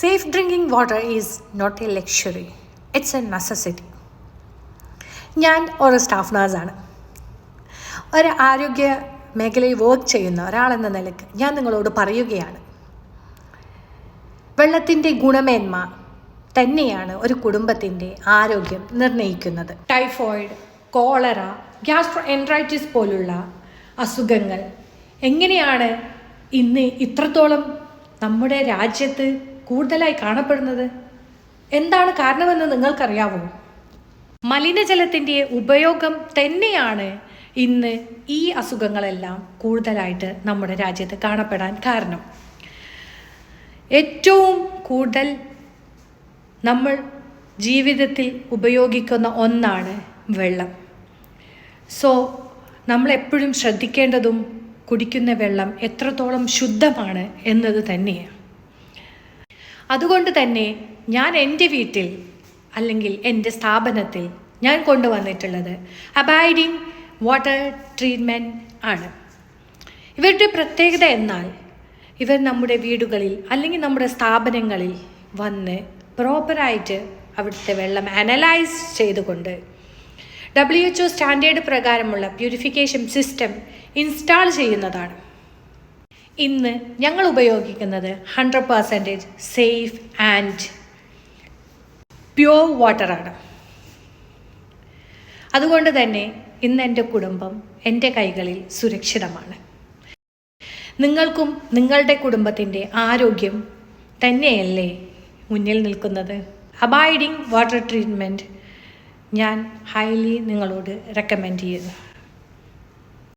Safe drinking water is not a luxury, it's a necessity. ഞാൻ ഒരു staff നഴ്സാണ്. ഒരു ആരോഗ്യ മേഖലയിൽ വർക്ക് ചെയ്യുന്ന ഒരാളെന്ന നിലയ്ക്ക് ഞാൻ നിങ്ങളോട് പറയുകയാണ്, വെള്ളത്തിൻ്റെ ഗുണമേന്മ തന്നെയാണ് ഒരു കുടുംബത്തിൻ്റെ ആരോഗ്യം നിർണ്ണയിക്കുന്നത്. ടൈഫോയിഡ്, കോളറ, ഗ്യാസ്ട്രോ എൻട്രൈറ്റിസ് പോലുള്ള അസുഖങ്ങൾ എങ്ങനെയാണ് ഇന്ന് ഇത്രത്തോളം നമ്മുടെ രാജ്യത്ത് കൂടുതലായി കാണപ്പെടുന്നത്? എന്താണ് കാരണമെന്ന് നിങ്ങൾക്കറിയാവോ? മലിനജലത്തിൻ്റെ ഉപയോഗം തന്നെയാണ് ഇന്ന് ഈ അസുഖങ്ങളെല്ലാം കൂടുതലായിട്ട് നമ്മുടെ രാജ്യത്ത് കാണപ്പെടാൻ കാരണം. ഏറ്റവും കൂടുതൽ നമ്മൾ ജീവിതത്തിൽ ഉപയോഗിക്കുന്ന ഒന്നാണ് വെള്ളം. സോ നമ്മളെപ്പോഴും ശ്രദ്ധിക്കേണ്ടതും കുടിക്കുന്ന വെള്ളം എത്രത്തോളം ശുദ്ധമാണ് എന്നത് തന്നെയാണ്. അതുകൊണ്ട് തന്നെ ഞാൻ എൻ്റെ വീട്ടിൽ അല്ലെങ്കിൽ എൻ്റെ സ്ഥാപനത്തിൽ ഞാൻ കൊണ്ടുവന്നിട്ടുള്ളത് അബൈഡിങ് വാട്ടർ ട്രീറ്റ്മെൻറ്റ് ആണ്. ഇവരുടെ പ്രത്യേകത എന്നാൽ ഇവർ നമ്മുടെ വീടുകളിൽ അല്ലെങ്കിൽ നമ്മുടെ സ്ഥാപനങ്ങളിൽ വന്ന് പ്രോപ്പറായിട്ട് അവിടുത്തെ വെള്ളം അനലൈസ് ചെയ്തുകൊണ്ട് WHO സ്റ്റാൻഡേർഡ് പ്രകാരമുള്ള പ്യൂരിഫിക്കേഷൻ സിസ്റ്റം ഇൻസ്റ്റാൾ ചെയ്യുന്നതാണ്. ഇന്ന് ഞങ്ങൾ ഉപയോഗിക്കുന്നത് 100% സേഫ് ആൻഡ് പ്യുവർ വാട്ടറാണ്. അതുകൊണ്ട് തന്നെ ഇന്ന് എൻ്റെ കുടുംബം എൻ്റെ കൈകളിൽ സുരക്ഷിതമാണ്. നിങ്ങൾക്കും നിങ്ങളുടെ കുടുംബത്തിൻ്റെ ആരോഗ്യം തന്നെയല്ലേ മുന്നിൽ നിൽക്കുന്നത്? അബൈഡിങ് വാട്ടർ ട്രീറ്റ്മെൻറ്റ് ഞാൻ ഹൈലി നിങ്ങളോട് റെക്കമെൻഡ് ചെയ്യുന്നു.